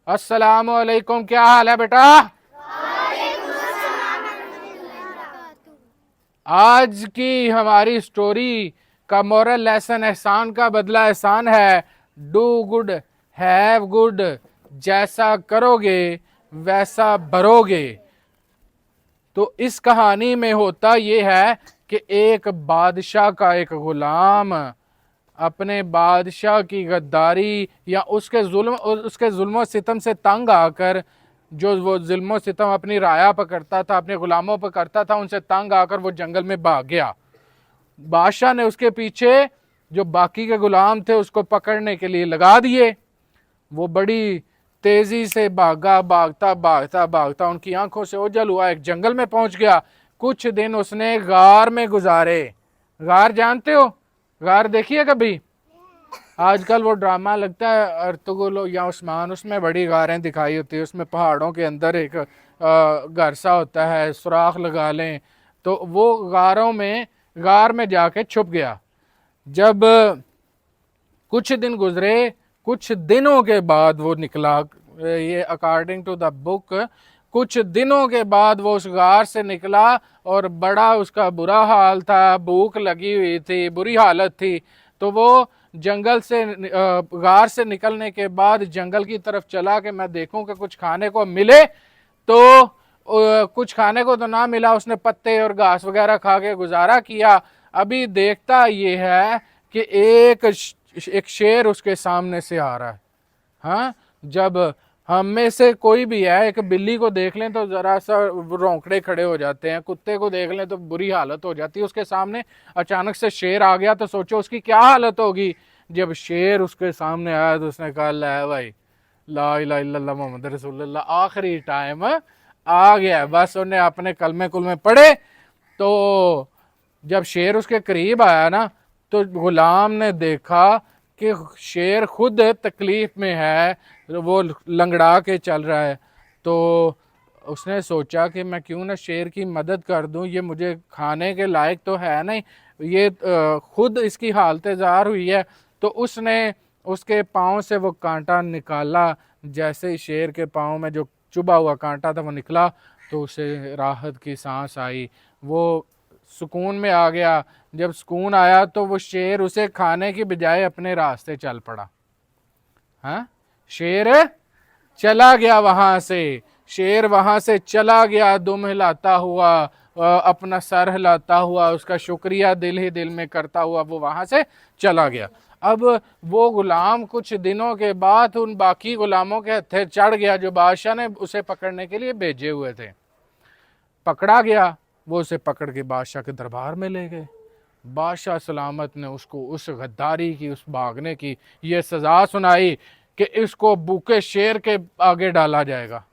अस्सलाम वालेकुम, क्या हाल है बेटा? आज की हमारी स्टोरी का मोरल लेसन एहसान का बदला एहसान है। Do good, have good. जैसा करोगे वैसा भरोगे। तो इस कहानी में होता यह है कि एक बादशाह का एक गुलाम अपने बादशाह की गद्दारी या उसके जुल्म सितम से तंग आकर, जो वो जुल्म सितम अपनी राया पर करता था, अपने गुलामों पर करता था, उनसे तंग आकर वो जंगल में भाग गया। बादशाह ने उसके पीछे जो बाकी के गुलाम थे उसको पकड़ने के लिए लगा दिए। वो बड़ी तेजी से भागा, भागता भागता भागता उनकी आंखों से ओझल हुआ, एक जंगल में पहुंच गया। कुछ दिन उसने गार में गुजारे। गार जानते हो? गार देखिए कभी? आजकल वो ड्रामा लगता है अर्तुगरुल या उस्मान, उसमें बड़ी गारें दिखाई होती है। उसमें पहाड़ों के अंदर एक घर सा होता है, सुराख लगा लें, तो वो गार में जाके छुप गया। जब कुछ दिन गुजरे, कुछ दिनों के बाद वो निकला। ये अकॉर्डिंग टू द बुक, कुछ दिनों के बाद वो उस गार से निकला और बड़ा उसका बुरा हाल था, भूख लगी हुई थी, बुरी हालत थी। तो वो जंगल से गार से निकलने के बाद जंगल की तरफ चला कि मैं देखूं कि कुछ खाने को मिले। तो कुछ खाने को तो ना मिला। उसने पत्ते और घास वगैरह खा के गुजारा किया। अभी देखता ये है कि एक शेर उसके सामने से आ रहा है। हाँ, जब हम में से कोई भी है, एक बिल्ली को देख लें तो जरा सा रोंकड़े खड़े हो जाते हैं, कुत्ते को देख लें तो बुरी हालत हो जाती है। उसके सामने अचानक से शेर आ गया तो सोचो उसकी क्या हालत होगी। जब शेर उसके सामने आया तो उसने कहा, ला भाई, ला इलाहा इल्लल्लाह मोहम्मद रसूलुल्लाह, आखिरी टाइम आ गया। बस उन्हें अपने कलमे कुलमे पढ़े। तो जब शेर उसके करीब आया ना, तो गुलाम ने देखा कि शेर खुद तकलीफ में है, वो लंगड़ा के चल रहा है। तो उसने सोचा कि मैं क्यों ना शेर की मदद कर दूं, ये मुझे खाने के लायक तो है नहीं, ये खुद इसकी हालत ज़ार हुई है। तो उसने उसके पाँव से वो कांटा निकाला। जैसे ही शेर के पाँव में जो चुभा हुआ कांटा था वो निकला तो उसे राहत की सांस आई, वो सुकून में आ गया। जब सुकून आया तो वो शेर उसे खाने की बजाय अपने रास्ते चल पड़ा। हाँ, शेर चला गया वहां से। शेर वहां से चला गया, दुम हिलाता हुआ, अपना सर हिलाता हुआ, उसका शुक्रिया दिल ही दिल में करता हुआ वो वहां से चला गया। अब वो गुलाम कुछ दिनों के बाद उन बाकी गुलामों के हत्थे चढ़ गया जो बादशाह ने उसे पकड़ने के लिए भेजे हुए थे। पकड़ा गया। वो उसे पकड़ के बादशाह के दरबार में ले गए। बादशाह सलामत ने उसको उस गद्दारी की, उस भागने की ये सज़ा सुनाई कि इसको भूखे शेर के आगे डाला जाएगा।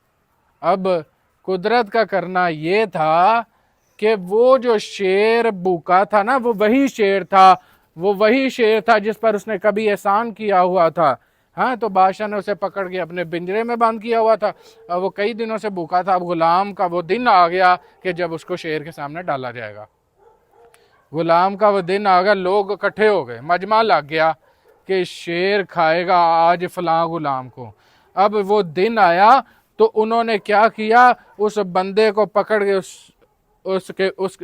अब कुदरत का करना ये था कि वो जो शेर भूखा था ना, वो वही शेर था जिस पर उसने कभी एहसान किया हुआ था। हाँ, तो बादशाह ने उसे पकड़ के अपने पिंजरे में बंद किया हुआ था। वो कई दिनों से भूखा था। अब गुलाम का वो दिन आ गया कि जब उसको शेर के सामने डाला जाएगा। गुलाम का वो दिन आ गया, लोग इकट्ठे हो गए, मजमा लग गया कि शेर खाएगा आज फलां गुलाम को। अब वो दिन आया तो उन्होंने क्या किया, उस बंदे को पकड़ के उस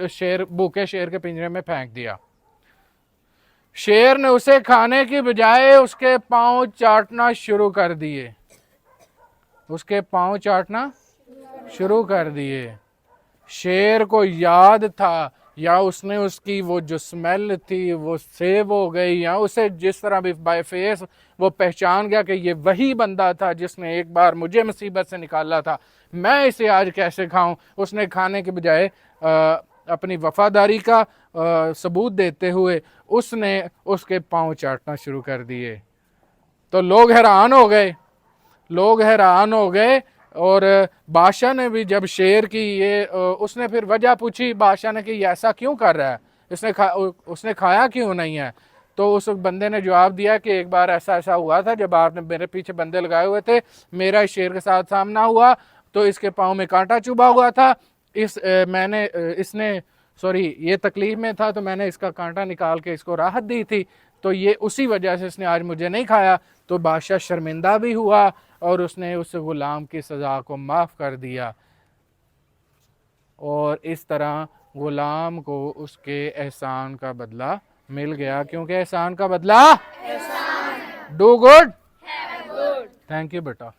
शेर, भूखे शेर के पिंजरे में फेंक दिया। शेर ने उसे खाने की बजाय उसके पांव चाटना शुरू कर दिए। उसके पांव चाटना शुरू कर दिए। शेर को याद था, या उसने उसकी वो जो स्मेल थी वो सेव हो गई, या उसे जिस तरह भी बाय फेस वो पहचान गया कि ये वही बंदा था जिसने एक बार मुझे मुसीबत से निकाला था, मैं इसे आज कैसे खाऊं। उसने खाने के बजाय अपनी वफादारी का सबूत देते हुए उसने उसके पांव चाटना शुरू कर दिए। तो लोग हैरान हो गए। और बादशाह ने भी जब शेर की ये उसने फिर वजह पूछी बादशाह ने कि ये ऐसा क्यों कर रहा है, उसने खाया क्यों नहीं है। तो उस बंदे ने जवाब दिया कि एक बार ऐसा ऐसा हुआ था, जब आपने मेरे पीछे बंदे लगाए हुए थे, मेरा इस शेर के साथ सामना हुआ तो इसके पाँव में कांटा चुभा हुआ था। ये तकलीफ में था तो मैंने इसका कांटा निकाल के इसको राहत दी थी, तो ये उसी वजह से इसने आज मुझे नहीं खाया। तो बादशाह शर्मिंदा भी हुआ और उसने उस गुलाम की सज़ा को माफ़ कर दिया, और इस तरह गुलाम को उसके एहसान का बदला मिल गया, क्योंकि एहसान का बदला डू गुड। थैंक यू बेटा।